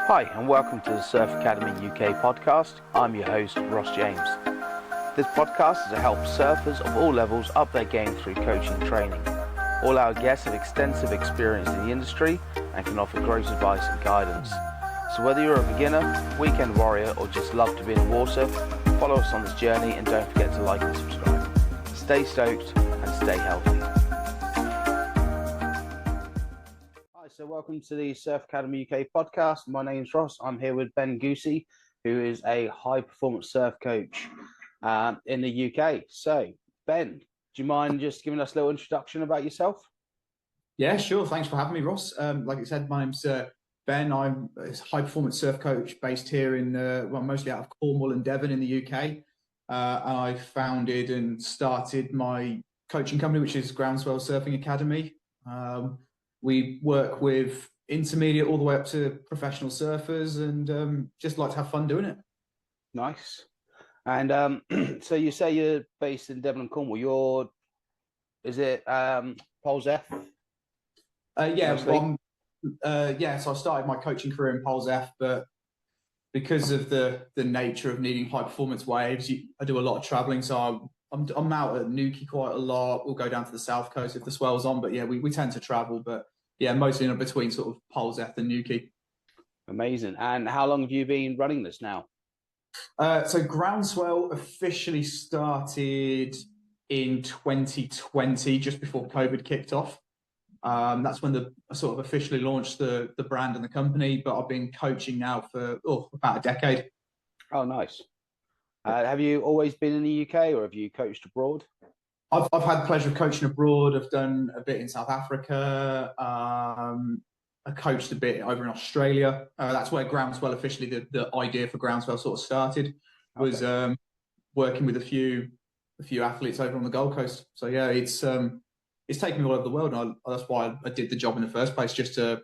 Hi, and welcome to the Surf Academy UK podcast. I'm your host, Ross James. This podcast is to help surfers of all levels up their game through coaching and training. All our guests have extensive experience in the industry and can offer great advice and guidance. So whether you're a beginner, weekend warrior, or just love to be in the water, follow us on this journey and don't forget to like and subscribe. Stay stoked and stay healthy. So welcome to the Surf Academy UK podcast. My name's Ross. I'm here with Ben Goosey, who is a high performance surf coach in the UK. So Ben, do you mind just giving us a little introduction about yourself? Yeah, sure. Thanks for having me, Ross. Like I said, my name's Ben. I'm a high performance surf coach based here in, mostly out of Cornwall and Devon in the UK. And I founded and started my coaching company, which is Groundswell Surfing Academy. We work with intermediate all the way up to professional surfers and just like to have fun doing it. Nice. And so you say you're based in Devon and Cornwall. Is it Poles F? So I started my coaching career in Poles F, but because of the nature of needing high performance waves, I do a lot of traveling. So I'm out at Newquay quite a lot. We'll go down to the south coast if the swell's on, but yeah, we tend to travel, but yeah, mostly in between sort of Poles F and Newquay. Amazing. And how long have you been running this now? So Groundswell officially started in 2020, just before COVID kicked off. That's when I sort of officially launched the brand and the company, but I've been coaching now for about a decade. Oh, nice. Have you always been in the UK or have you coached abroad? I've had the pleasure of coaching abroad. I've done a bit in South Africa. I coached a bit over in Australia. That's where Groundswell officially, the idea for Groundswell sort of started, was working with a few athletes over on the Gold Coast. So yeah, it's taken me all over the world, and that's why I did the job in the first place, just to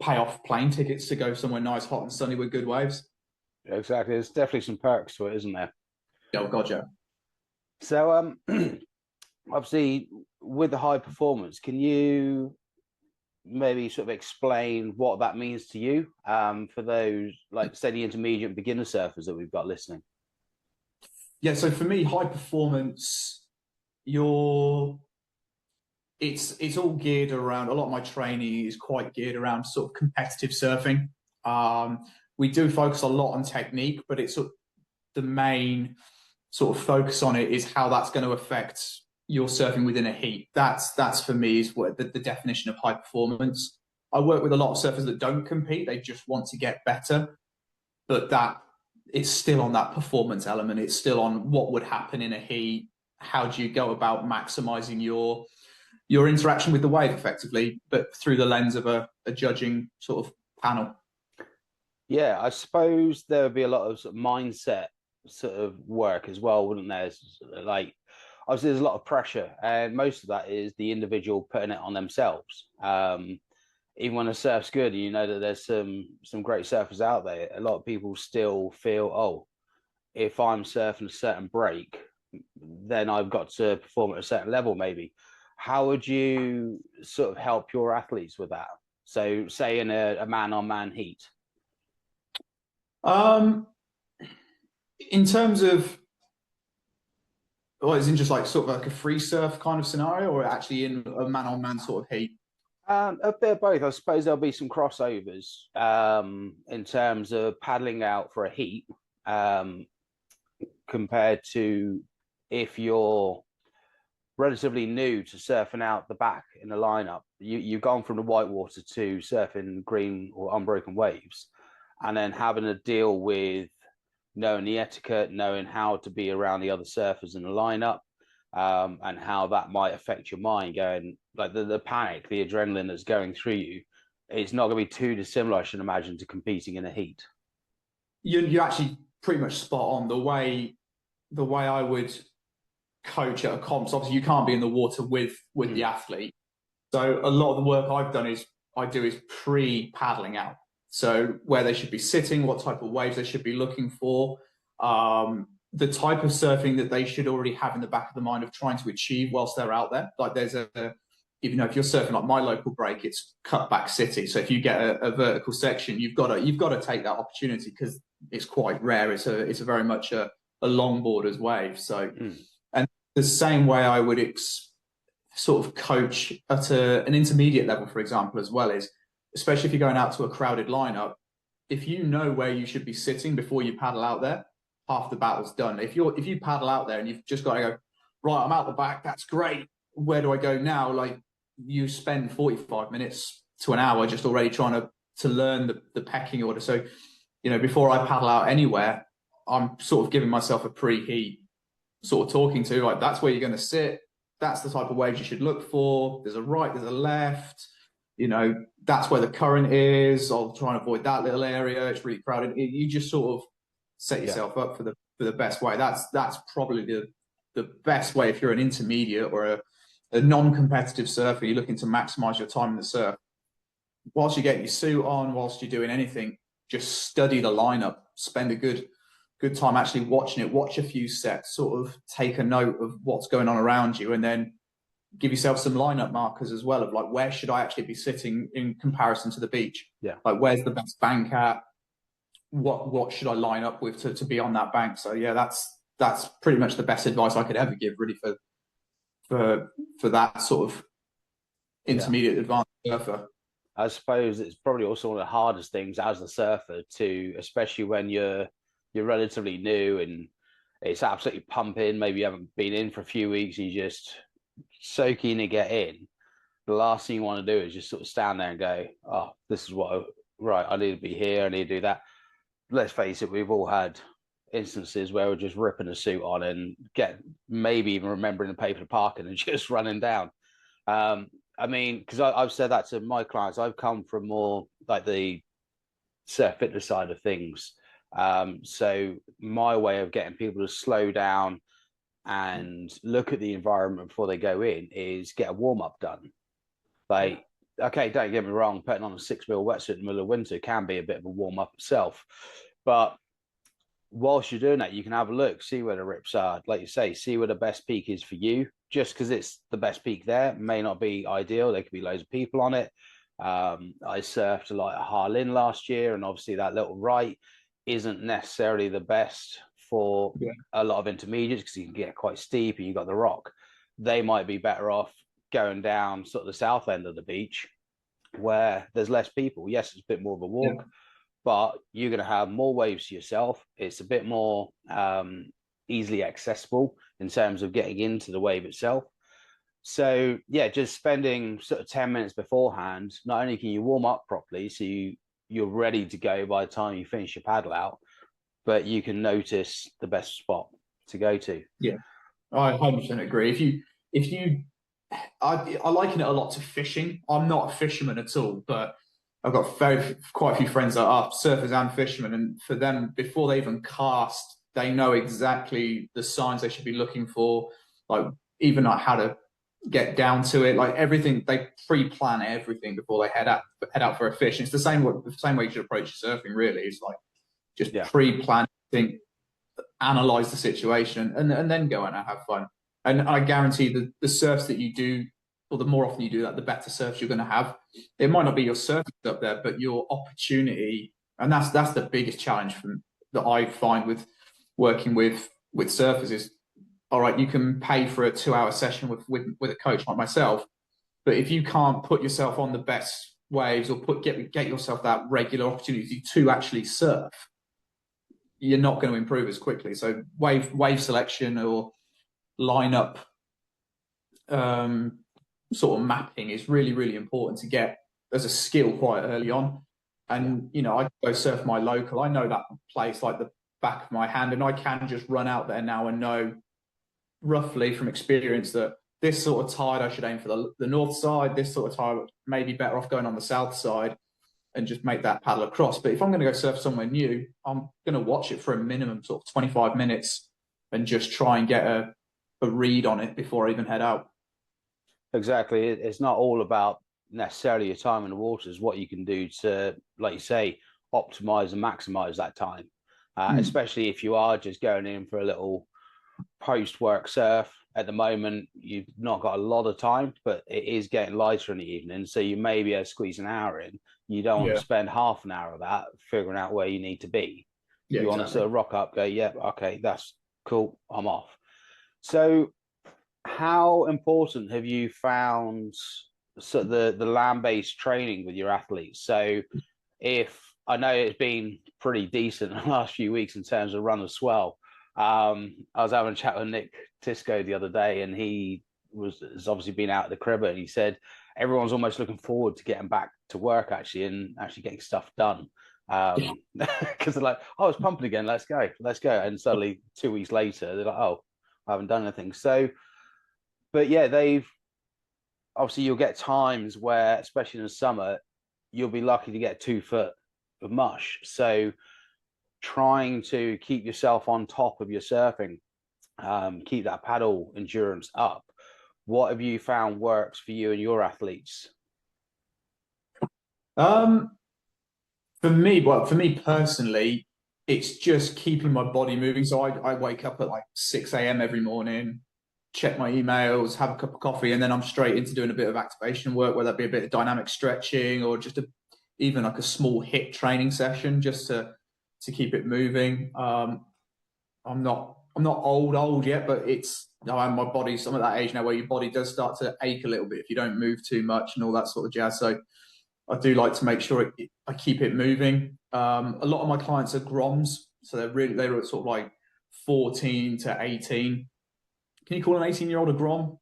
pay off plane tickets to go somewhere nice, hot and sunny with good waves. Exactly. There's definitely some perks to it, isn't there? Oh, God, yeah. So, obviously, with the high performance, can you maybe sort of explain what that means to you for those, like, say, the intermediate and beginner surfers that we've got listening? Yeah, so for me, high performance, it's all geared around, a lot of my training is quite geared around sort of competitive surfing. We do focus a lot on technique, but it's sort of the main sort of focus on it is how that's going to affect your surfing within a heat. That's for me is what the definition of high performance. I work with a lot of surfers that don't compete; they just want to get better, but that it's still on that performance element. It's still on what would happen in a heat. How do you go about maximizing your interaction with the wave effectively, but through the lens of a judging sort of panel? Yeah, I suppose there would be a lot of, sort of mindset sort of work as well, wouldn't there? Like, obviously, there's a lot of pressure, and most of that is the individual putting it on themselves. Even when the surf's good, you know that there's some great surfers out there. A lot of people still feel, oh, if I'm surfing a certain break, then I've got to perform at a certain level, maybe. How would you sort of help your athletes with that? So, say in a man-on-man heat. In terms of, is it just like sort of like a free surf kind of scenario, or actually in a man-on-man sort of heat? A bit of both. I suppose there'll be some crossovers in terms of paddling out for a heat compared to if you're relatively new to surfing out the back in the lineup. You've gone from the whitewater to surfing green or unbroken waves, and then having to deal with knowing the etiquette, knowing how to be around the other surfers in the lineup, and how that might affect your mind, going like the panic, the adrenaline that's going through you. It's not going to be too dissimilar, I should imagine, to competing in a heat. You're actually pretty much spot on. The way I would coach at a comps, obviously you can't be in the water with the athlete. So a lot of the work I've done is pre-paddling out. So where they should be sitting, what type of waves they should be looking for, the type of surfing that they should already have in the back of the mind of trying to achieve whilst they're out there. Like there's a even though if you're surfing like my local break, it's cut back city. So if you get a vertical section, you've got to take that opportunity because it's quite rare. It's a very much a longboarder's wave. So, and the same way I would sort of coach at an intermediate level, for example, as well, is especially if you're going out to a crowded lineup, if you know where you should be sitting before you paddle out there, half the battle's done. If you paddle out there and you've just got to go, right, I'm out the back, that's great. Where do I go now? Like, you spend 45 minutes to an hour just already trying to learn the pecking order. So, before I paddle out anywhere, I'm sort of giving myself a preheat, sort of talking to, like, that's where you're going to sit. That's the type of waves you should look for. There's a right, there's a left. That's where the current is. I'll try and avoid that little area. It's really crowded. You just sort of set yourself up for the best way. That's probably the best way if you're an intermediate or a non-competitive surfer. You're looking to maximize your time in the surf. Whilst you get your suit on, whilst you're doing anything, just study the lineup. Spend a good time actually watching it. Watch a few sets. Sort of take a note of what's going on around you, and then give yourself some lineup markers as well of like, where should I actually be sitting in comparison to the beach? Yeah. Like, where's the best bank at? What should I line up with to be on that bank? So yeah, that's pretty much the best advice I could ever give, really, for that sort of intermediate advanced surfer. I suppose it's probably also one of the hardest things as a surfer to, especially when you're relatively new and it's absolutely pumping. Maybe you haven't been in for a few weeks, and you're just so keen to get in. The last thing you want to do is just sort of stand there and go, oh, this is right, I need to be here, I need to do that. Let's face it, we've all had instances where we're just ripping a suit on and maybe even remembering the paper parking and just running down. I mean, because I've said that to my clients, I've come from more like the surf fitness side of things. So my way of getting people to slow down and look at the environment before they go in is get a warm-up done. Like, okay, don't get me wrong, putting on a 6 mil wetsuit in the middle of winter can be a bit of a warm-up itself. But whilst you're doing that, you can have a look, see where the rips are. Like you say, see where the best peak is for you. Just because it's the best peak there may not be ideal. There could be loads of people on it. I surfed a lot at Harlin last year, and obviously that little right isn't necessarily the best for a lot of intermediates because you can get quite steep and you've got the rock. They might be better off going down sort of the south end of the beach where there's less people. Yes, it's a bit more of a walk, but you're going to have more waves to yourself. It's a bit more easily accessible in terms of getting into the wave itself. So yeah, just spending sort of 10 minutes beforehand, not only can you warm up properly, so you're ready to go by the time you finish your paddle out, but you can notice the best spot to go to. Yeah, I 100% agree. I liken it a lot to fishing. I'm not a fisherman at all, but I've got quite a few friends that are surfers and fishermen, and for them, before they even cast, they know exactly the signs they should be looking for, like even like how to get down to it, like everything. They pre-plan everything before they head out for a fish. And it's the same way you should approach surfing. Really, it's like just pre-plan, think, analyze the situation, and then go and have fun. And I guarantee the surfs that you do, or the more often you do that, the better surfs you're going to have. It might not be your surf up there, but your opportunity, and that's the biggest challenge that I find with working with surfers is, all right, you can pay for a 2-hour session with a coach like myself, but if you can't put yourself on the best waves or get yourself that regular opportunity to actually surf, you're not going to improve as quickly. So wave selection or lineup sort of mapping is really, really important to get as a skill quite early on. And I go surf my local. I know that place like the back of my hand, and I can just run out there now and know roughly from experience that this sort of tide I should aim for the north side, this sort of tide may be better off going on the south side, and just make that paddle across. But if I'm going to go surf somewhere new, I'm going to watch it for a minimum sort of 25 minutes and just try and get a read on it before I even head out. Exactly. It's not all about necessarily your time in the water. It's what you can do to, like you say, optimize and maximize that time, especially if you are just going in for a little post-work surf. at the moment you've not got a lot of time, but it is getting lighter in the evening, so you may be able to squeeze an hour in. You don't want to Yeah. spend half an hour of that figuring out where you need to be. Yeah, You want to exactly. sort of rock up, go, yeah, okay, that's cool, I'm off. So how important have you found the land-based training with your athletes? So if I know it's been pretty decent in the last few weeks in terms of run of swell. I was having a chat with Nick Tisco the other day, and he has obviously been out at the cribber, and he said everyone's almost looking forward to getting back to work actually and actually getting stuff done. Yeah. Because they're like, oh, it's pumping again, let's go, let's go. And suddenly 2 weeks later, they're like, oh, I haven't done anything. So, but yeah, they've obviously you'll get times where, especially in the summer, you'll be lucky to get 2 foot of mush. So trying to keep yourself on top of your surfing, keep that paddle endurance up. What have you found works for you and your athletes? Um, for me personally, it's just keeping my body moving. So I wake up at like 6 a.m. every morning, check my emails, have a cup of coffee, and then I'm straight into doing a bit of activation work, whether that be a bit of dynamic stretching or just even like a small hit training session just to keep it moving. I'm not old yet, but my body's I'm at that age now where your body does start to ache a little bit if you don't move too much and all that sort of jazz. So I do like to make sure I keep it moving. A lot of my clients are Groms, so they're sort of like 14 to 18. Can you call an 18-year-old a Grom?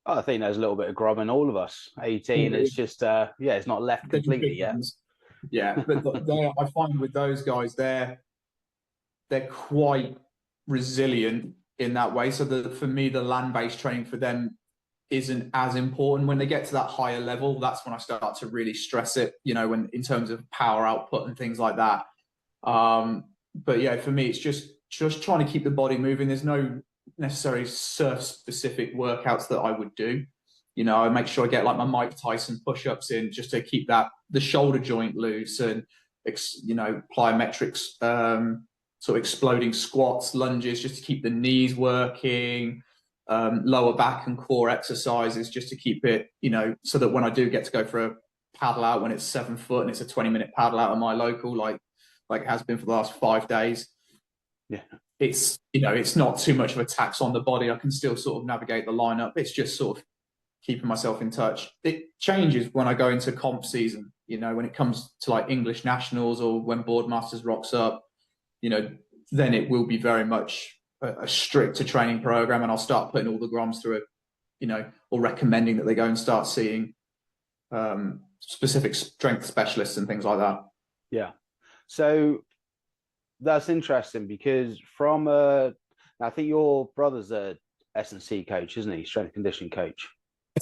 I think there's a little bit of grub in all of us. 18, it's just yeah, it's not left They're just completely big yet. ones. Yeah, but I find with those guys, they're quite resilient in that way. So for me, the land-based training for them isn't as important. When they get to that higher level, that's when I start to really stress it, when in terms of power output and things like that. But yeah, for me, it's just trying to keep the body moving. There's no necessarily surf specific workouts that I would do. I make sure I get like my Mike Tyson push-ups in just to keep the shoulder joint loose and plyometrics, sort of exploding squats, lunges, just to keep the knees working, lower back and core exercises just to keep it, so that when I do get to go for a paddle out when it's 7 foot and it's a 20-minute paddle out of my local, like it has been for the last 5 days, Yeah. it's not too much of a tax on the body. I can still sort of navigate the lineup. It's just sort of keeping myself in touch. It changes when I go into comp season, when it comes to like English nationals or when Boardmasters rocks up, then it will be very much a stricter training program, and I'll start putting all the Groms through it, or recommending that they go and start seeing specific strength specialists and things like that. Yeah. So that's interesting because I think your brother's a S&C coach, isn't he? Strength and conditioning coach.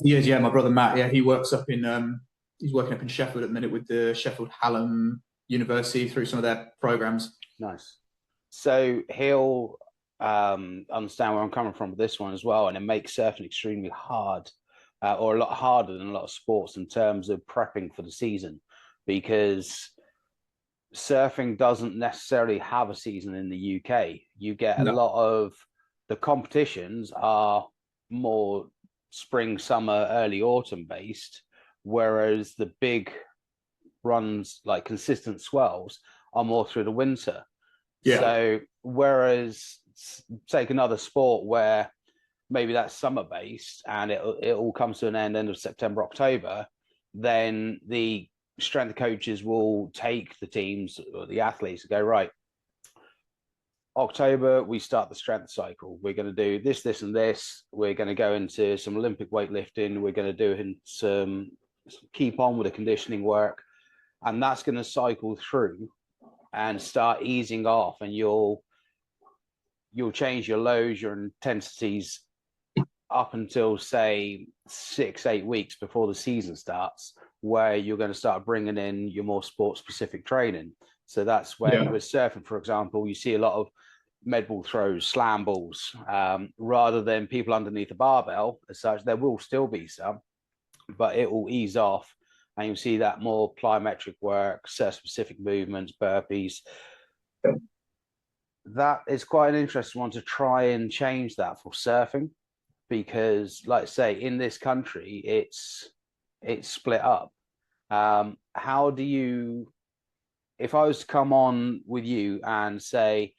He is, yeah. My brother Matt, yeah, he's working up in Sheffield at the minute with the Sheffield Hallam University through some of their programs. Nice. So he'll understand where I'm coming from with this one as well, and it makes surfing extremely hard, or a lot harder than a lot of sports in terms of prepping for the season, because surfing doesn't necessarily have a season in the UK. You get a No. lot of the competitions are more spring, summer, early autumn based, whereas the big runs like consistent swells are more through the winter. Yeah. So whereas take another sport where maybe that's summer based and it all comes to an end of September, October, then the strength coaches will take the teams or the athletes and go, right, October, we start the strength cycle. We're going to do this, this, and this. We're going to go into some Olympic weightlifting. We're going to do some keep on with the conditioning work. And that's going to cycle through and start easing off. And you'll change your lows, your intensities up until, say, 6-8 weeks before the season starts, where you're going to start bringing in your more sport-specific training. So that's when, with surfing, for example, you see a lot of med ball throws, slam balls, rather than people underneath a barbell as such. There will still be some, but it will ease off. And you'll see that more plyometric work, surf-specific movements, burpees. That is quite an interesting one to try and change that for surfing. because, like I say, in this country, it's split up. How do you, if I was to come on with you and say,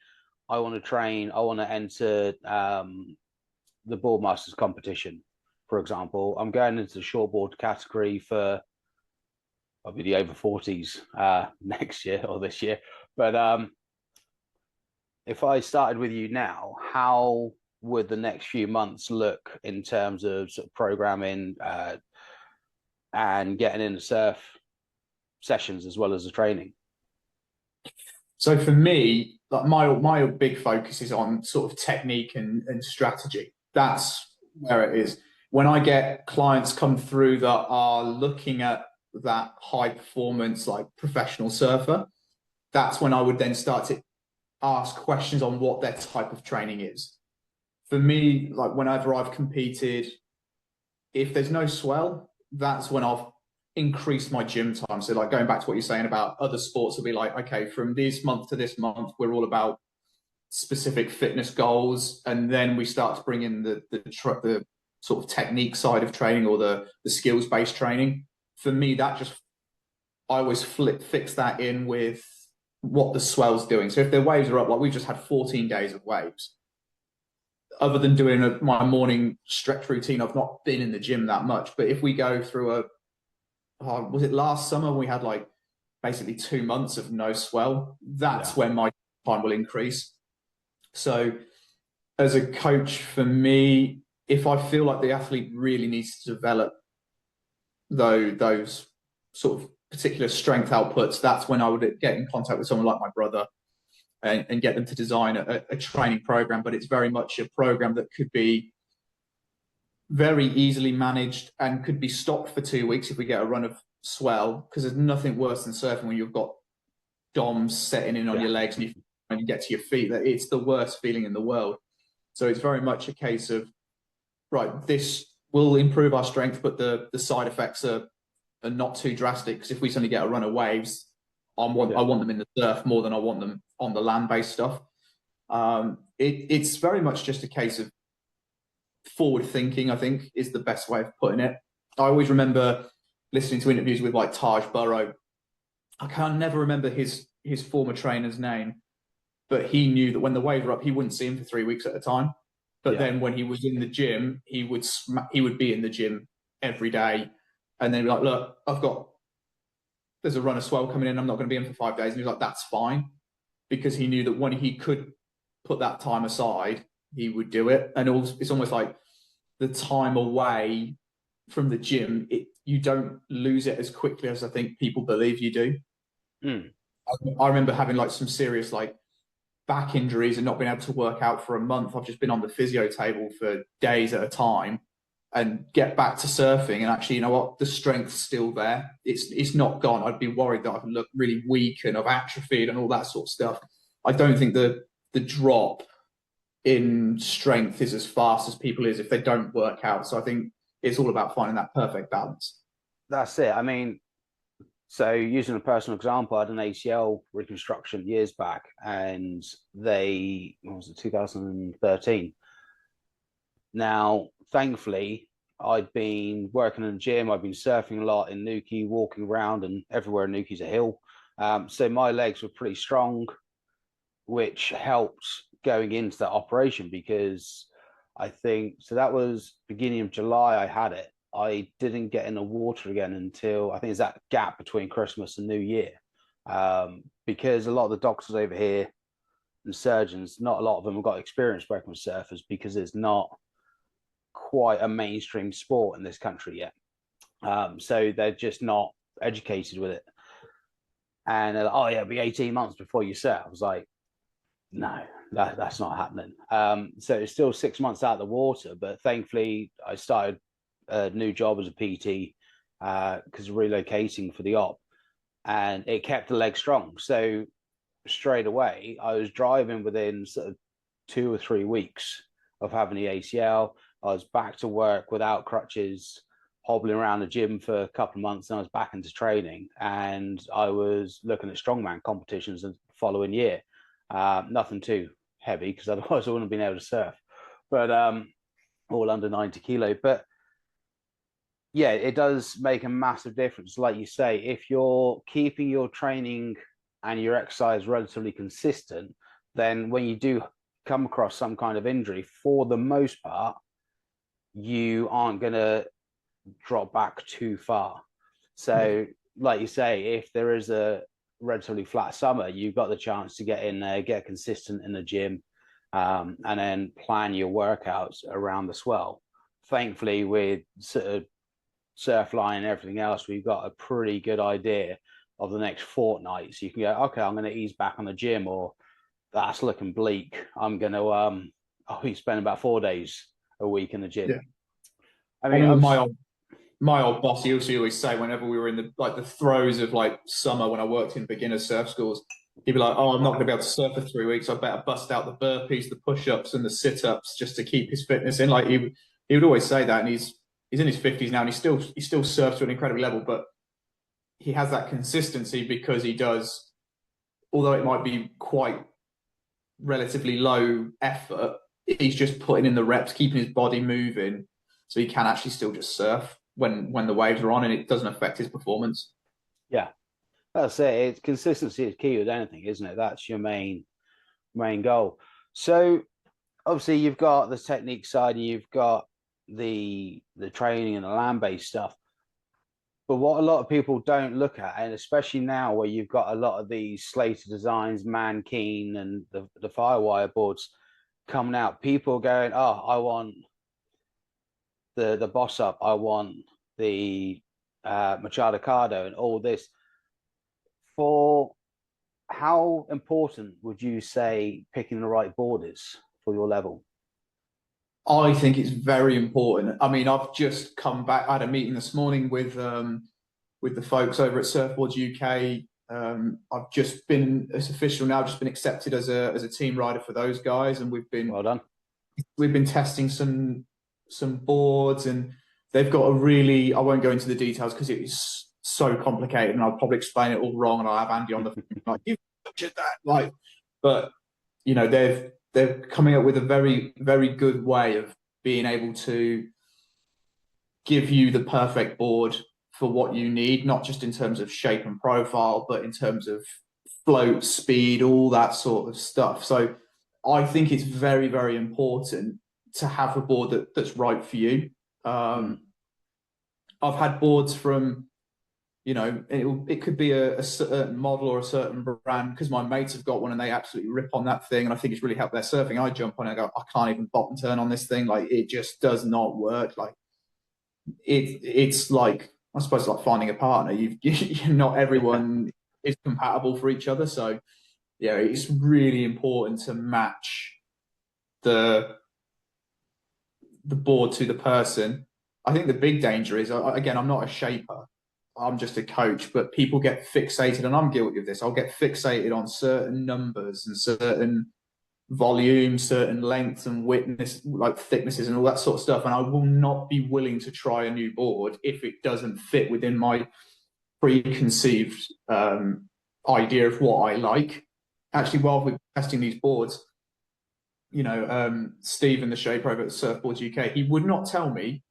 I want to train, I want to enter the Boardmasters competition, for example, I'm going into the shortboard category for I'll be the over 40s next year or this year. But if I started with you now, how would the next few months look in terms of, sort of programming and getting in the surf sessions as well as the training? So for me, like my big focus is on sort of technique and strategy. That's where it is. When I get clients come through that are looking at that high performance, like professional surfer, that's when I would then start to ask questions on what their type of training is. For me, like whenever I've competed, if there's no swell, that's when I've increased my gym time. So like going back to what you're saying about other sports, will be like, okay, from this month to this month, we're all about specific fitness goals, and then we start to bring in the sort of technique side of training or the skills based training. For me, that just I always fix that in with what the swell's doing. So if their waves are up, like we've just had 14 days of waves. Other than doing my morning stretch routine, I've not been in the gym that much. But if we go through was it last summer we had like basically 2 months of no swell? That's when my time will increase. So as a coach, for me, if I feel like the athlete really needs to develop those sort of particular strength outputs, that's when I would get in contact with someone like my brother and get them to design a training program. But it's very much a program that could be very easily managed and could be stopped for 2 weeks if we get a run of swell, because there's nothing worse than surfing when you've got DOMs setting in on your legs and you get to your feet. It's the worst feeling in the world. So it's very much a case of, right, this will improve our strength, but the side effects are not too drastic, because if we suddenly get a run of waves, I want them in the surf more than I want them on the land-based stuff. It's very much just a case of forward thinking, I think, is the best way of putting it. I always remember listening to interviews with like Taj Burrow. I can never remember his former trainer's name, but he knew that when the waves were up, he wouldn't see him for 3 weeks at a time. But then when he was in the gym, he would be in the gym every day, and then be like, look, there's a run of swell coming in, I'm not going to be in for 5 days. And he was like, that's fine, because he knew that when he could put that time aside, he would do it. And also, it's almost like the time away from the gym, you don't lose it as quickly as I think people believe you do. I remember having like some serious like back injuries and not being able to work out for a month. I've just been on the physio table for days at a time and get back to surfing. And actually, you know what? The strength's still there. It's not gone. I'd be worried that I can look really weak and I've atrophied and all that sort of stuff. I don't think the drop in strength is as fast as people is if they don't work out. So I think it's all about finding that perfect balance. That's it. I mean, so using a personal example, I had an ACL reconstruction years back, and what was it, 2013. Now, thankfully, I'd been working in the gym. I'd been surfing a lot in Newquay, walking around, and everywhere in Newquay's a hill. So my legs were pretty strong, which helped going into that operation, because I think so that was beginning of July I had it. I didn't get in the water again until I think it's that gap between Christmas and New Year, because a lot of the doctors over here and surgeons, not a lot of them have got experience working with surfers, because it's not quite a mainstream sport in this country yet. So they're just not educated with it. And they're like, oh yeah, it'll be 18 months before you surf. I was like, no, that's not happening. So it's still 6 months out of the water, but thankfully I started a new job as a PT because relocating for the op, and it kept the leg strong. So straight away, I was driving within sort of 2 or 3 weeks of having the ACL. I was back to work without crutches, hobbling around the gym for a couple of months, and I was back into training, and I was looking at strongman competitions the following year. Nothing too heavy, because otherwise I wouldn't have been able to surf. But all under 90 kilo. But yeah, it does make a massive difference. Like you say, if you're keeping your training and your exercise relatively consistent, then when you do come across some kind of injury, for the most part, you aren't going to drop back too far. Yeah. So, like you say, if there is a relatively flat summer, you've got the chance to get in there, get consistent in the gym, and then plan your workouts around the swell. Thankfully, with sort of surf line and everything else, we've got a pretty good idea of the next fortnight. So you can go, okay, I'm going to ease back on the gym, or that's looking bleak. I'm going to I'll be spending about 4 days a week in the Yeah. gym. I I mean, remember I'm my old boss, he used to always say whenever we were in the throes of like summer when I worked in beginner surf schools, he'd be like, "Oh, I'm not going to be able to surf for 3 weeks. I better bust out the burpees, the push-ups, and the sit-ups just to keep his fitness in." Like he would always say that, and he's in his 50s now, and he still surfs to an incredible level, but he has that consistency because he does, although it might be quite relatively low effort, he's just putting in the reps, keeping his body moving, so he can actually still just surf when the waves are on, and it doesn't affect his performance. yeah, that's it. It's consistency is key with anything, isn't it? That's your main goal. So obviously you've got the technique side and you've got the training and the land based stuff. But what a lot of people don't look at, and especially now where you've got a lot of these Slater designs, Mankeen, and the Firewire boards coming out, people going, "Oh, I want the boss up, I want the Machado Cardo, and all this." For how important would you say picking the right board is for your level? I think it's very important. I mean, I've just come back. I had a meeting this morning with the folks over at Surfboards UK. I've just been, it's official now, just been accepted as a team rider for those guys, and Well done. we've been testing some boards, and they've got a really. I won't go into the details because it is so complicated, and I'll probably explain it all wrong, and I'll have Andy on the phone like you butchered that, like. But they're coming up with a very very good way of being able to give you the perfect board for what you need, not just in terms of shape and profile, but in terms of float, speed, all that sort of stuff. So I think it's very, very important to have a board that's right for you. Mm. Um, I've had boards from, it could be a certain model or a certain brand because my mates have got one and they absolutely rip on that thing. And I think it's really helped their surfing. I jump on it and I go, I can't even bottom turn on this thing. Like it just does not work. Like it's like I suppose like finding a partner. Not everyone is compatible for each other, so yeah, it's really important to match the the board to the person. I think the big danger is again, I'm not a shaper. I'm just a coach, but people get fixated, and I'm guilty of this. I'll get fixated on certain numbers and certain volume, certain lengths and width, like thicknesses and all that sort of stuff. And I will not be willing to try a new board if it doesn't fit within my preconceived idea of what I like. Actually, while we're testing these boards, Stephen, the shaper over at Surfboards UK, he would not tell me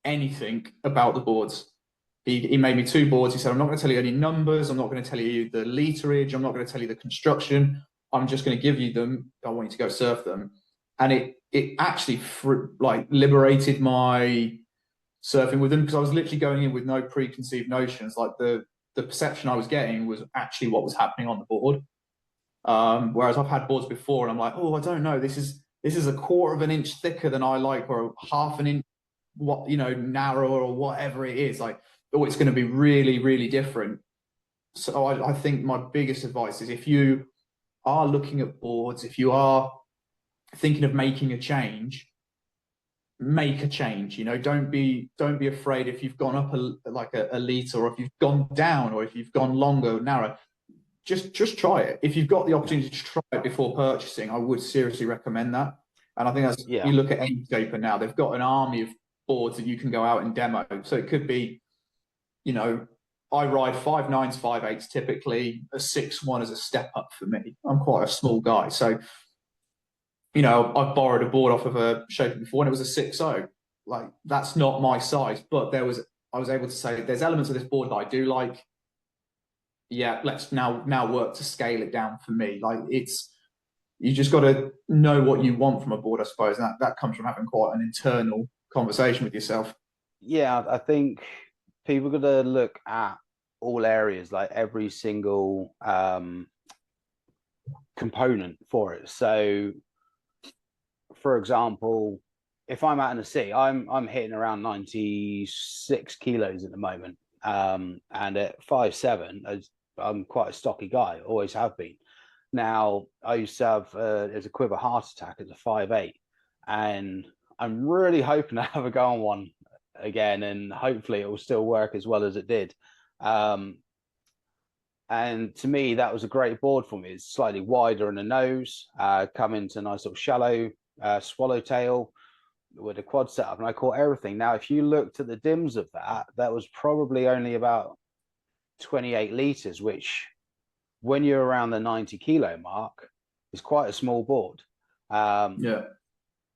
anything about the boards. He made me two boards. He said, I'm not going to tell you any numbers. I'm not going to tell you the literage. I'm not going to tell you the construction. I'm just going to give you them. I want you to go surf them. And it actually like liberated my surfing with them because I was literally going in with no preconceived notions. Like the perception I was getting was actually what was happening on the board. Whereas I've had boards before and I'm like, oh, I don't know. This is a quarter of an inch thicker than I like, or half an inch narrower or whatever it is. Like, oh, it's going to be really, really different. So I think my biggest advice is if you are looking at boards, if you are thinking of making a change, make a change. Don't be afraid if you've gone up a liter, or if you've gone down, or if you've gone longer, narrow. Just try it. If you've got the opportunity to try it before purchasing, I would seriously recommend that. And I think that's Yeah. you look at any shaper now, they've got an army of boards that you can go out and demo. So it could be, I ride 5.9s, 5.8s typically. A 6.1 is a step up for me. I'm quite a small guy. So I've borrowed a board off of a shaper before and it was a 6.0. Like that's not my size, but I was able to say there's elements of this board that I do like. Yeah, let's now work to scale it down for me. Like it's you just got to know what you want from a board, I suppose. And that comes from having quite an internal conversation with yourself. Yeah, I think people got to look at all areas, like every single component for it. So, for example, if I'm out in the sea, I'm hitting around 96 kilos at the moment, and at 5'7", I'm quite a stocky guy, always have been. Now, I used to have as a quiver heart attack as a 5'8", and I'm really hoping to have a go on one again, and hopefully it will still work as well as it did. Um, and to me, that was a great board for me. It's slightly wider in the nose, come into a nice little shallow swallowtail with a quad setup, and I caught everything. Now, if you looked at the dims of that, that was probably only about 28 liters, which when you're around the 90-kilo mark is quite a small board. Yeah.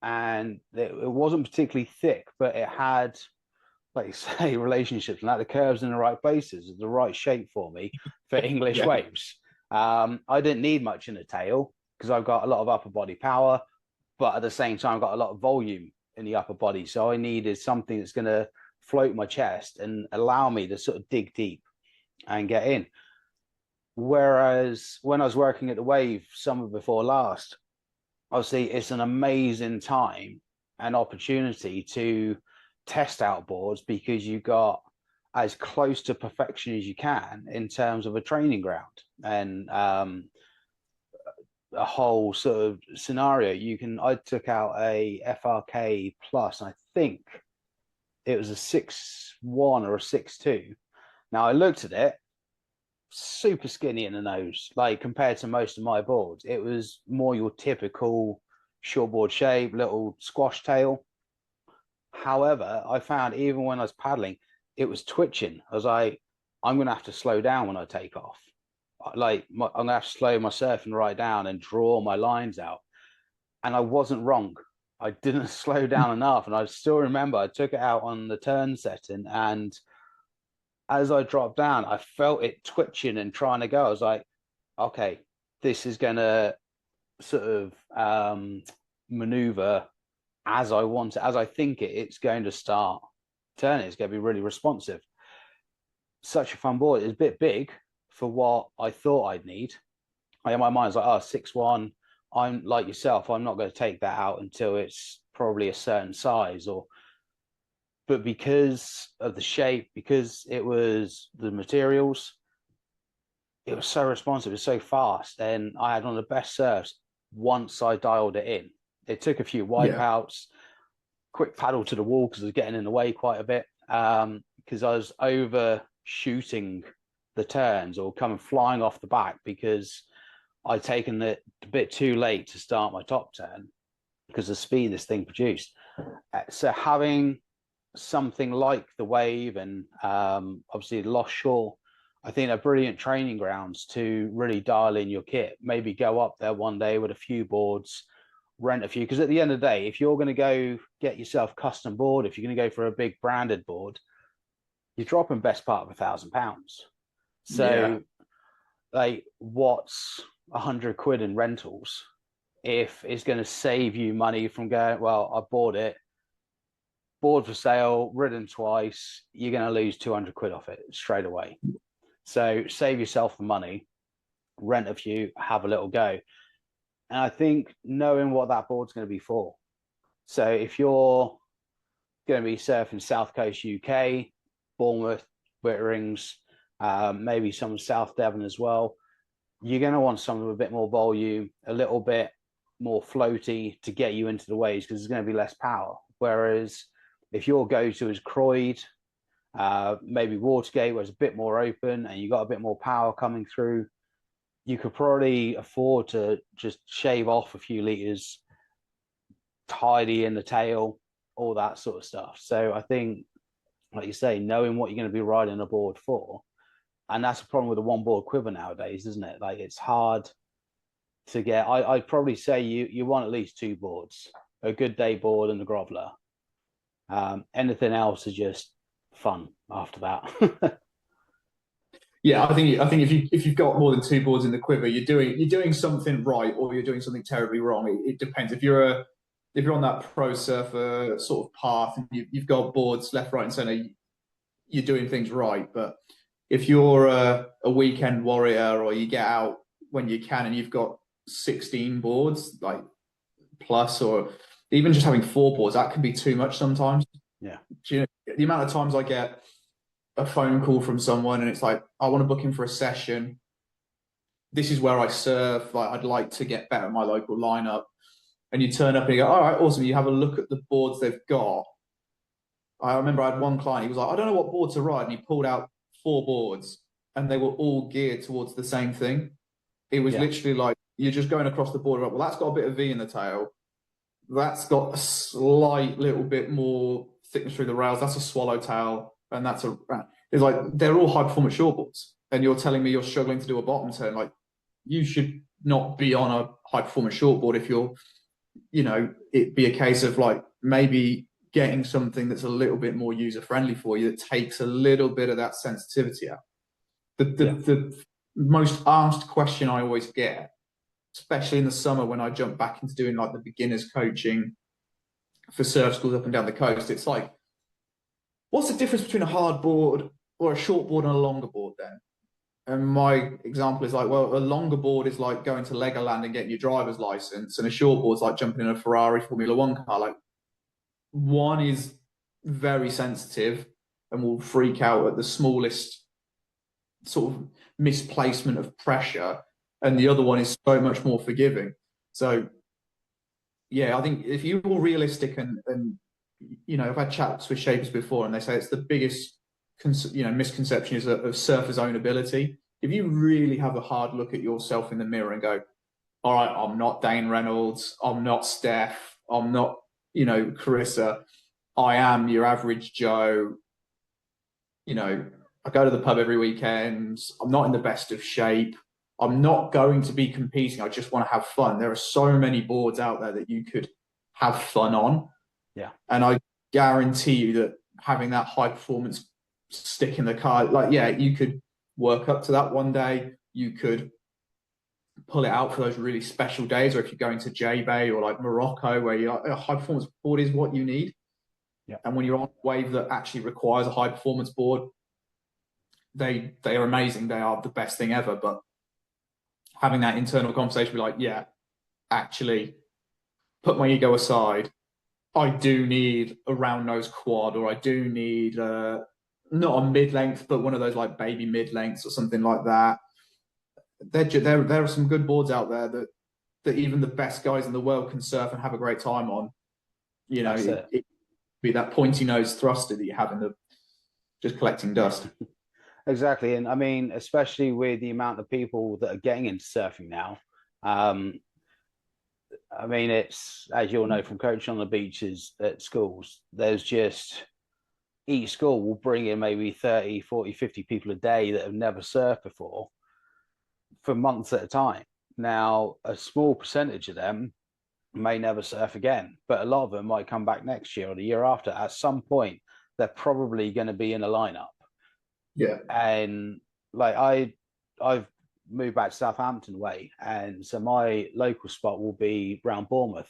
And it wasn't particularly thick, but it had, like you say, relationships and had the curves in the right places, the right shape for me for English Yeah. waves. I didn't need much in the tail because I've got a lot of upper body power, but at the same time, I've got a lot of volume in the upper body. So I needed something that's going to float my chest and allow me to sort of dig deep and get in. Whereas when I was working at the Wave summer before last, obviously it's an amazing time and opportunity to test out boards because you got as close to perfection as you can in terms of a training ground and a whole sort of scenario. I took out a FRK plus, I think it was a 6'1" or a 6'2". Now I looked at it, super skinny in the nose, like compared to most of my boards. It was more your typical shortboard shape, little squash tail. However, I found even when I was paddling, it was twitching. I was like, I'm going to have to slow down when I take off. I'm going to have to slow my surfing right down and draw my lines out. And I wasn't wrong. I didn't slow down enough. And I still remember I took it out on the turn setting. And as I dropped down, I felt it twitching and trying to go. I was like, okay, this is going to sort of maneuver as I want it, as I think it's going to start turning. It's going to be really responsive. Such a fun board. It's a bit big for what I thought I'd need. In my mind, I was like, oh, 6'1". I'm like yourself. I'm not going to take that out until it's probably a certain size. But because of the shape, because it was the materials, it was so responsive, it was so fast, and I had one of the best surfs once I dialed it in. It took a few Yeah. wipeouts, quick paddle to the wall because I was getting in the way quite a bit because I was overshooting the turns or coming flying off the back because I'd taken it a bit too late to start my top turn because of the speed this thing produced. So having something like the Wave and obviously Lost Shore, I think are brilliant training grounds to really dial in your kit. Maybe go up there one day with a few boards, rent a few. Because at the end of the day, if you're going to go get yourself custom board, if you're going to go for a big branded board, you're dropping best part of £1,000. Yeah. So, like, what's 100 quid in rentals if it's going to save you money from going, well, I bought it, board for sale, ridden twice, you're going to lose 200 quid off it straight away. So save yourself the money, rent a few, have a little go. And I think knowing what that board's going to be for. So if you're going to be surfing South Coast UK, Bournemouth, Witterings, maybe some South Devon as well, you're going to want something with a bit more volume, a little bit more floaty to get you into the waves because there's going to be less power. Whereas if your go-to is Croyd, maybe Watergate, where it's a bit more open and you got a bit more power coming through, you could probably afford to just shave off a few liters, tidy in the tail, all that sort of stuff. So I think, like you say, knowing what you're going to be riding a board for, and that's the problem with the one board quiver nowadays, isn't it? Like it's hard to get. I'd probably say you want at least two boards, a good day board and a groveler. Anything else is just fun after that. Yeah, I think if you've got more than two boards in the quiver, you're doing something right or you're doing something terribly wrong. It depends. If you're on that pro surfer sort of path and you've got boards left, right, and center, you're doing things right. But if you're a weekend warrior or you get out when you can and you've got 16 boards, like plus, or even just having four boards, that can be too much sometimes. Yeah. Do you know, the amount of times I get a phone call from someone and it's like, I want to book in for a session. This is where I surf. Like, I'd like to get better at my local lineup. And you turn up and you go, all right, awesome. You have a look at the boards they've got. I remember I had one client, he was like, I don't know what board to ride. And he pulled out four boards and they were all geared towards the same thing. It was Yeah. literally like, you're just going across the board. Well, that's got a bit of V in the tail. That's got a slight little bit more thickness through the rails. That's a swallowtail. And that's a, it's like, they're all high performance shortboards. And you're telling me you're struggling to do a bottom turn. Like, you should not be on a high performance shortboard if you're, it'd be a case of like maybe getting something that's a little bit more user friendly for you that takes a little bit of that sensitivity out. The most asked question I always get, especially in the summer when I jump back into doing like the beginners coaching for surf schools up and down the coast, it's like, what's the difference between a hard board or a short board and a longer board then? And my example is like, well, a longer board is like going to Legoland and getting your driver's license, and a short board is like jumping in a Ferrari Formula One car. Like, one is very sensitive and will freak out at the smallest sort of misplacement of pressure, and the other one is so much more forgiving. So, yeah, I think if you're realistic and I've had chats with shapers before, and they say it's the biggest misconception is of surfer's own ability. If you really have a hard look at yourself in the mirror and go, all right, I'm not Dane Reynolds, I'm not Steph, I'm not, Carissa, I am your average Joe. I go to the pub every weekend. I'm not in the best of shape. I'm not going to be competing. I just want to have fun. There are so many boards out there that you could have fun on. Yeah. And I guarantee you that having that high performance stick in the car, like, yeah, you could work up to that one day. You could pull it out for those really special days, or if you're going to J-Bay or like Morocco, where a high performance board is what you need. Yeah. And when you're on a wave that actually requires a high performance board, they are amazing. They are the best thing ever. But having that internal conversation, be like, yeah, actually, put my ego aside. I do need a round nose quad, or I do need not a mid length, but one of those like baby mid lengths or something like that. There are some good boards out there that even the best guys in the world can surf and have a great time on. That's it. It be that pointy nose thruster that you have in the just collecting dust. Exactly. And I mean, especially with the amount of people that are getting into surfing now. I mean, it's, as you'll know from coaching on the beaches at schools, there's just each school will bring in maybe 30, 40, 50 people a day that have never surfed before for months at a time. Now, a small percentage of them may never surf again, but a lot of them might come back next year or the year after. At some point, they're probably going to be in a lineup. Yeah. And like I've moved back to Southampton way, and so my local spot will be round Bournemouth.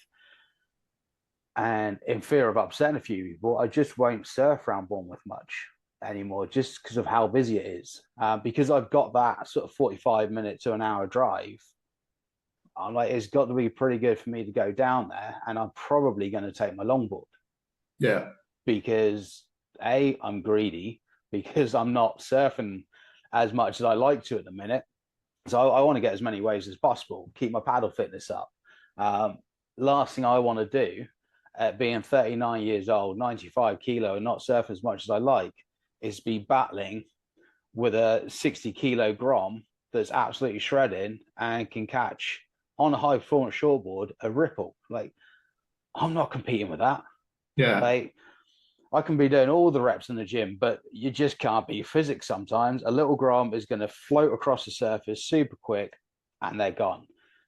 And in fear of upsetting a few people, I just won't surf around Bournemouth much anymore, just because of how busy it is. Because I've got that sort of 45 minute to an hour drive. I'm like, it's got to be pretty good for me to go down there, and I'm probably going to take my longboard. Yeah. Because I'm greedy, because I'm not surfing as much as I like to at the minute. So I want to get as many waves as possible, keep my paddle fitness up. Last thing I want to do at being 39 years old, 95 kilo, and not surf as much as I like, is be battling with a 60 kilo grom that's absolutely shredding and can catch on a high performance shortboard a ripple. Like, I'm not competing with that. Yeah. Like, I can be doing all the reps in the gym, but you just can't beat physics sometimes. A little grom is going to float across the surface super quick and they're gone.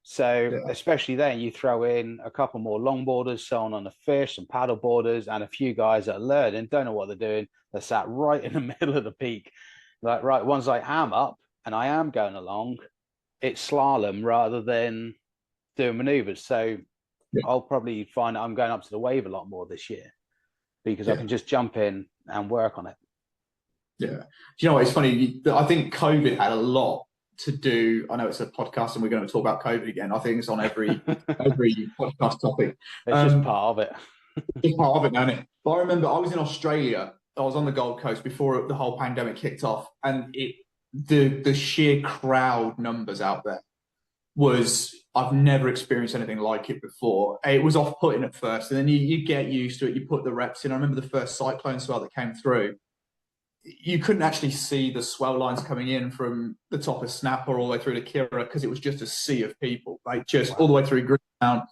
So Yeah. especially then, you throw in a couple more longboarders, someone on the fish, some paddle boarders, and a few guys that are learning, don't know what they're doing. They're sat right in the middle of the peak. Like, right, once I am up and I am going along, it's slalom rather than doing maneuvers. So Yeah. I'll probably find I'm going up to the wave a lot more this year because I Yeah. can just jump in and work on it. Yeah. Do you know what? It's funny. I think COVID had a lot to do. I know it's a podcast and we're going to talk about COVID again. I think it's on every podcast topic. It's just part of it. It's part of it, isn't it? But I remember I was in Australia. I was on the Gold Coast before the whole pandemic kicked off, and the sheer crowd numbers out there was I've never experienced anything like it before. It was off-putting at first, and then you get used to it. You put the reps in. I remember the first cyclone swell that came through. You couldn't actually see the swell lines coming in from the top of Snapper all the way through to Kira because it was just a sea of people, like just all the way through Greentown.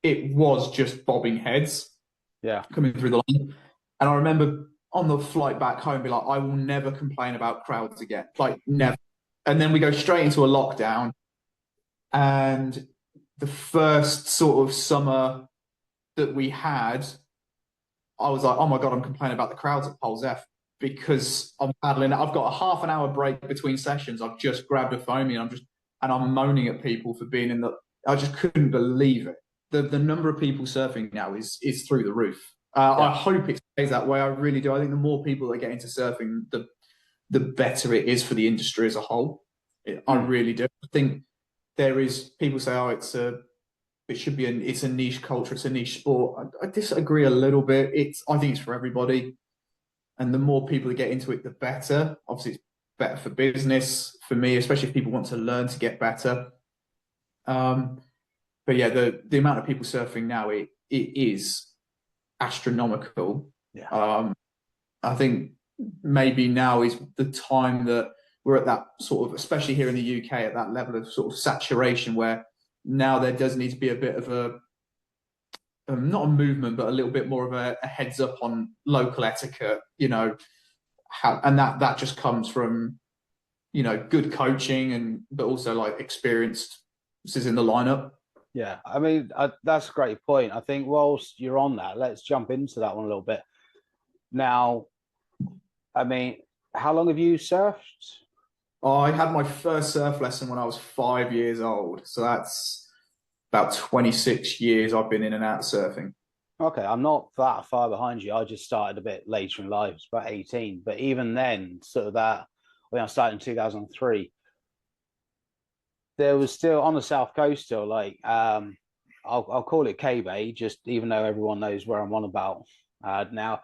It was just bobbing heads coming through the line. And I remember on the flight back home, be like, I will never complain about crowds again, like never. And then we go straight into a lockdown. And the first sort of summer that we had, I was like, oh my God, I'm complaining about the crowds at Poles F because I'm paddling. I've got a half an hour break between sessions. I've just grabbed a foamy and I'm moaning at people for being in the, I just couldn't believe it. The number of people surfing now is through the roof. I hope it stays that way. I really do. I think the more people that get into surfing, the better it is for the industry as a whole. I really do. I think there is people say, oh, it's a niche culture, it's a niche sport. I disagree a little bit. I think it's for everybody, and the more people that get into it, the better. Obviously, it's better for business, for me, especially if people want to learn to get better. But yeah, the amount of people surfing now, it is astronomical. Yeah. I think maybe now is the time that we're at that sort of, especially here in the UK, at that level of sort of saturation where now there does need to be a bit of a, not a movement, but a little bit more of a heads up on local etiquette, and that just comes from, good coaching but also like experienced in the lineup. Yeah, I mean, that's a great point. I think whilst you're on that, let's jump into that one a little bit. Now, I mean, how long have you surfed? I had my first surf lesson when I was 5 years old. So that's about 26 years I've been in and out of surfing. Okay, I'm not that far behind you. I just started a bit later in life, it's about 18. But even then, sort of that, when I started in 2003, there was still on the South Coast, still like, I'll call it K-Bay, just even though everyone knows where I'm on about now.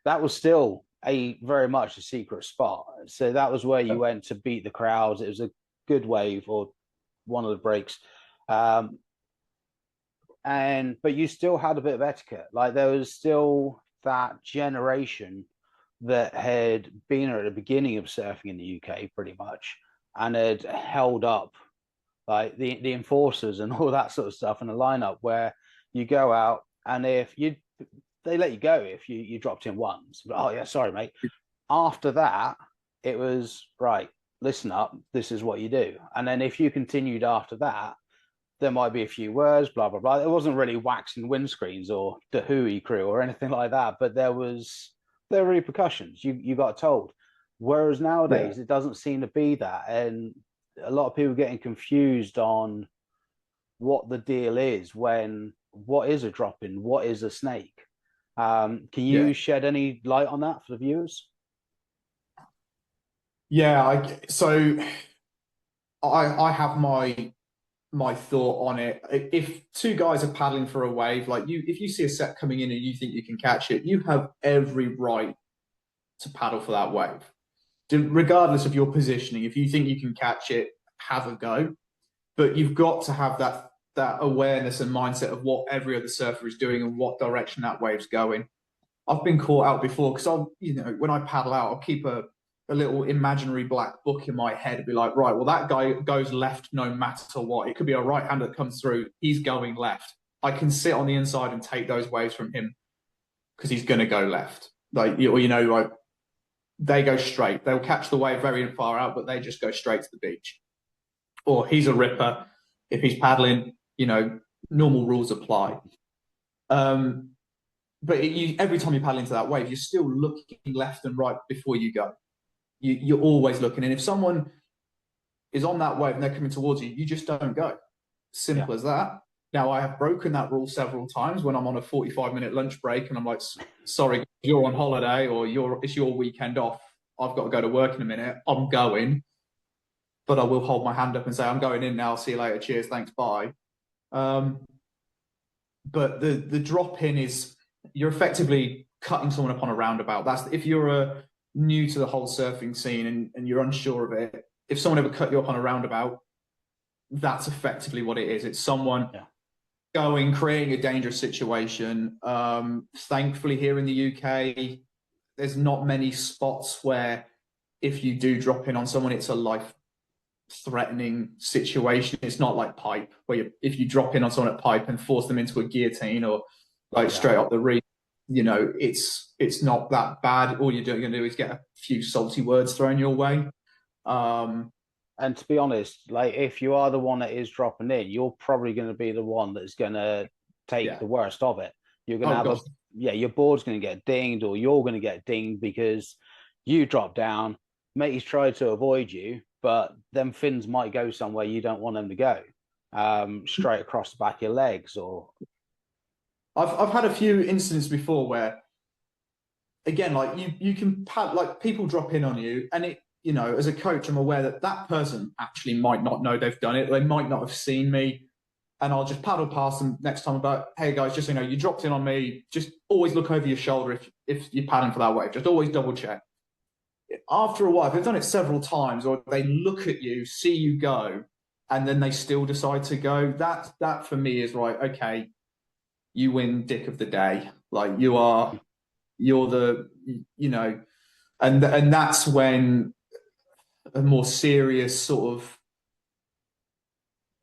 That was still very much a secret spot. So that was where you went to beat the crowds. It was a good wave or one of the breaks. But you still had a bit of etiquette. Like there was still that generation that had been at the beginning of surfing in the UK pretty much and had held up like the enforcers and all that sort of stuff in a lineup where you go out and they let you go if you dropped in once. But, oh yeah, sorry, mate. After that, it was right, listen up, this is what you do. And then if you continued after that, there might be a few words, blah, blah, blah. It wasn't really waxing windscreens or the hooey crew or anything like that, but there were repercussions. You got told. Whereas nowadays, it doesn't seem to be that. And a lot of people getting confused on what the deal is what is a drop in, what is a snake. Can you shed any light on that for the viewers? Yeah, I have my thought on it. If two guys are paddling for a wave, like if you see a set coming in and you think you can catch it, you have every right to paddle for that wave, regardless of your positioning. If you think you can catch it, have a go. But you've got to have that awareness and mindset of what every other surfer is doing and what direction that wave's going. I've been caught out before because when I paddle out, I'll keep a little imaginary black book in my head and be like, right, well, that guy goes left no matter what. It could be a right hander that comes through. He's going left. I can sit on the inside and take those waves from him because he's going to go left. Like they go straight. They'll catch the wave very far out, but they just go straight to the beach. Or he's a ripper. If he's paddling, normal rules apply. But every time you paddle into that wave, you're still looking left and right before you go. You're always looking. And if someone is on that wave and they're coming towards you, you just don't go. Simple as that. Now, I have broken that rule several times when I'm on a 45-minute lunch break and I'm like, sorry, you're on holiday or it's your weekend off. I've got to go to work in a minute. I'm going. But I will hold my hand up and say, I'm going in now. See you later. Cheers. Thanks. Bye. But the drop in is you're effectively cutting someone upon a roundabout. That's if you're new to the whole surfing scene and you're unsure of it. If someone ever cut you up on a roundabout, that's effectively what it is. It's someone creating a dangerous situation. Thankfully, here in the UK, there's not many spots where if you do drop in on someone, it's a life-threatening situation. It's not like pipe, where if you drop in on someone at pipe and force them into a guillotine or straight up the reef, it's not that bad. All you're going to do is get a few salty words thrown your way. And to be honest, like if you are the one that is dropping in, you're probably going to be the one that's going to take the worst of it. You're going to have your board's going to get dinged, or you're going to get dinged because you drop down. Mate's tried to avoid you, but them fins might go somewhere you don't want them to go, straight across the back of your legs. Or I've had a few incidents before where, again, like you can like people drop in on you, and it. As a coach, I'm aware that person actually might not know they've done it. They might not have seen me. And I'll just paddle past them next time about, hey, guys, just you dropped in on me. Just always look over your shoulder if you're paddling for that wave. Just always double check. After a while, if they've done it several times, or they look at you, see you go, and then they still decide to go, that for me is right, okay, you win dick of the day. Like you're the, and that's when a more serious sort of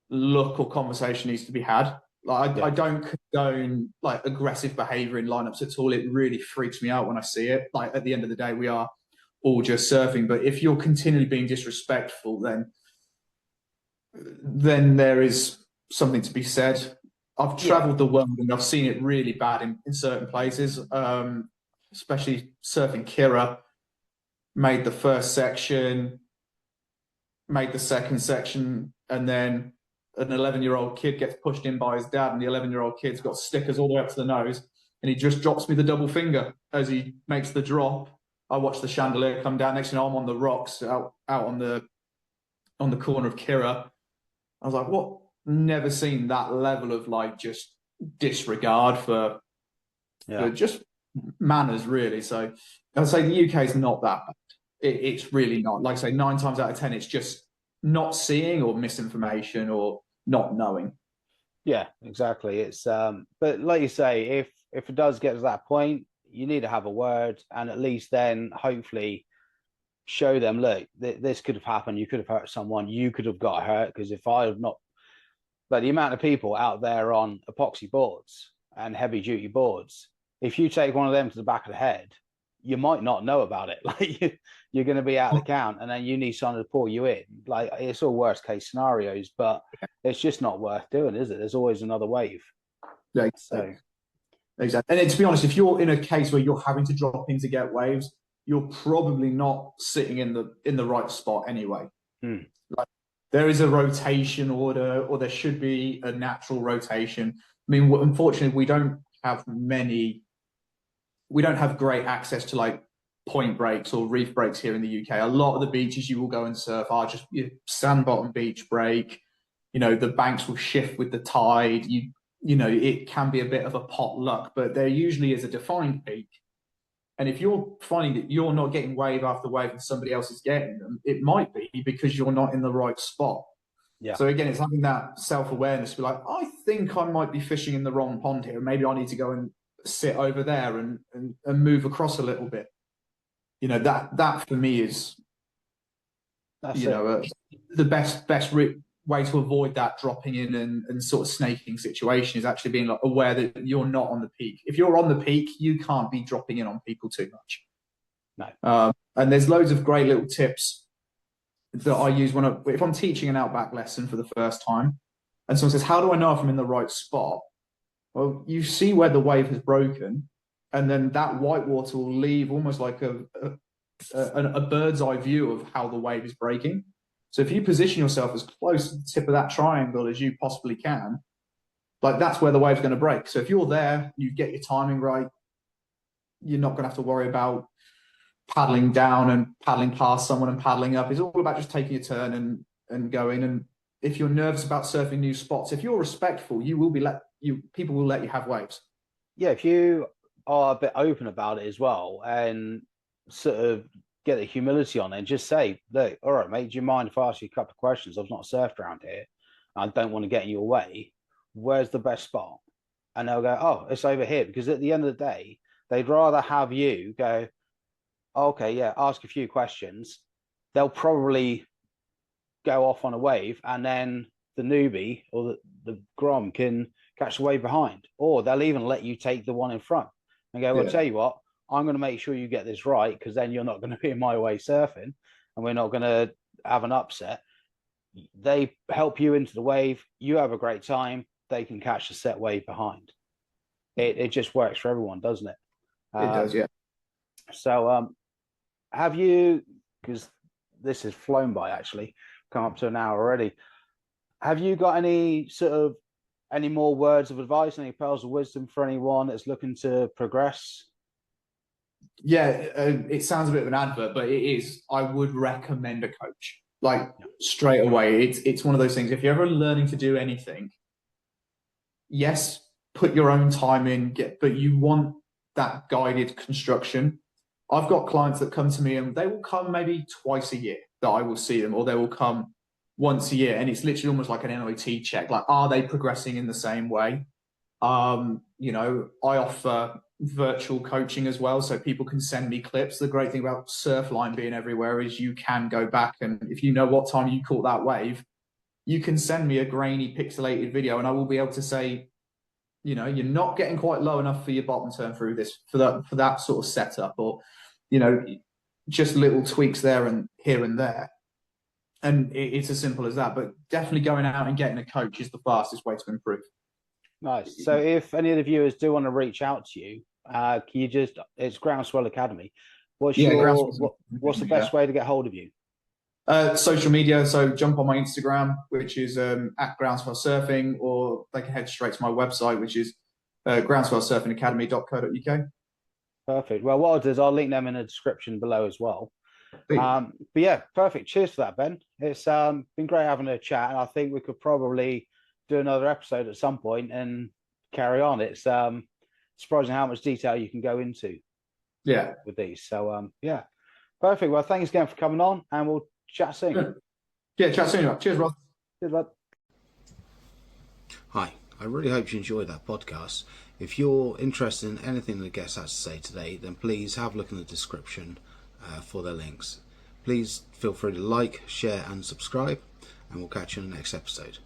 look or conversation needs to be had. Like I don't condone like aggressive behavior in lineups at all. It really freaks me out when I see it. Like at the end of the day, we are all just surfing. But if you're continually being disrespectful, then there is something to be said. I've traveled the world and I've seen it really bad in certain places, especially surfing Kira. Made the first section, made the second section, and then an 11-year-old kid gets pushed in by his dad, and the 11-year-old kid's got stickers all the way up to the nose, and he just drops me the double finger as he makes the drop. I watch the chandelier come down. Next thing you know, I'm on the rocks out on the corner of Kira. I was like, what? Never seen that level of like just disregard for just manners, really. So I'd say the UK is not that bad. It's really not. Like I say, 9 times out of 10, it's just not seeing or misinformation or not knowing. Yeah, exactly. It's but like you say, if it does get to that point, you need to have a word, and at least then hopefully show them, look, this could have happened. You could have hurt someone. You could have got hurt, because if I have not, but the amount of people out there on epoxy boards and heavy duty boards, if you take one of them to the back of the head, you might not know about it. Like you're going to be out of the count, and then you need someone to pull you in. Like it's all worst case scenarios, but it's just not worth doing, is it? There's always another wave. Yeah, so exactly. And to be honest, if you're in a case where you're having to drop in to get waves, you're probably not sitting in the right spot anyway. Like there is a rotation order, or there should be a natural rotation. I mean, unfortunately, we don't have great access to like point breaks or reef breaks here in the UK. A lot of the beaches you will go and surf are just sand bottom beach break. The banks will shift with the tide. It can be a bit of a potluck, but there usually is a defined peak. And if you're finding that you're not getting wave after wave and somebody else is getting them, it might be because you're not in the right spot. Yeah. So again, it's having that self-awareness to be like, I think I might be fishing in the wrong pond here. Maybe I need to go and sit over there and move across a little bit. That for me is the best way to avoid that dropping in and sort of snaking situation is actually being like aware that you're not on the peak. If you're on the peak, you can't be dropping in on people too much. No. And there's loads of great little tips that I use if I'm teaching an outback lesson for the first time. and someone says, "How do I know if I'm in the right spot?" Well, you see where the wave has broken, and then that white water will leave almost like a bird's eye view of how the wave is breaking. So if you position yourself as close to the tip of that triangle as you possibly can, like that's where the wave's going to break. So if you're there, you get your timing right, you're not going to have to worry about paddling down and paddling past someone and paddling up. It's all about just taking a turn and going. And if you're nervous about surfing new spots, if you're respectful, people will let you have waves. Yeah, if you are a bit open about it as well, and sort of get the humility on it, and just say, "Look, all right, mate, do you mind if I ask you a couple of questions? I've not surfed around here. I don't want to get in your way. Where's the best spot?" And they'll go, "Oh, it's over here." Because at the end of the day, they'd rather have you go, "Okay, yeah, ask a few questions." They'll probably go off on a wave, and then the newbie or the Grom can catch the wave behind, or they'll even let you take the one in front and go, "Well, tell you what, I'm going to make sure you get this right, because then you're not going to be in my way surfing, and we're not going to have an upset." They help you into the wave. You have a great time. They can catch the set wave behind. It just works for everyone, doesn't it? It does, yeah. So, have you? Because this has flown by, actually, come up to an hour already. Have you got any more words of advice, any pearls of wisdom for anyone that's looking to progress? Yeah, it sounds a bit of an advert, but it is. I would recommend a coach, like straight away. It's one of those things. If you're ever learning to do anything, yes, put your own time in, but you want that guided construction. I've got clients that come to me and they will come maybe twice a year that I will see them, or they will come once a year, and it's literally almost like an MOT check. Like, are they progressing in the same way? I offer virtual coaching as well, so people can send me clips. The great thing about Surfline being everywhere is you can go back, and if you know what time you caught that wave, you can send me a grainy pixelated video, and I will be able to say, you're not getting quite low enough for your bottom turn through this, for that sort of setup, or just little tweaks there and here and there. And it's as simple as that. But definitely going out and getting a coach is the fastest way to improve. Nice. So if any of the viewers do want to reach out to you, can you it's Groundswell Academy. What's the best way to get hold of you? Social media. So jump on my Instagram, which is at Groundswell Surfing, or they can head straight to my website, which is groundswellsurfingacademy.co.uk. Perfect. Well, what I'll do is I'll link them in the description below as well. But yeah, perfect. Cheers for that, Ben. It's been great having a chat, and I think we could probably do another episode at some point and carry on. It's surprising how much detail you can go into with these. So yeah, perfect. Well, thanks again for coming on, and we'll chat soon. Yeah, chat soon. Cheers, Ross. Cheers, bud. Hi, I really hope you enjoyed that podcast. If you're interested in anything the guest has to say today, then please have a look in the description for their links. Please feel free to like, share and subscribe, and we'll catch you in the next episode.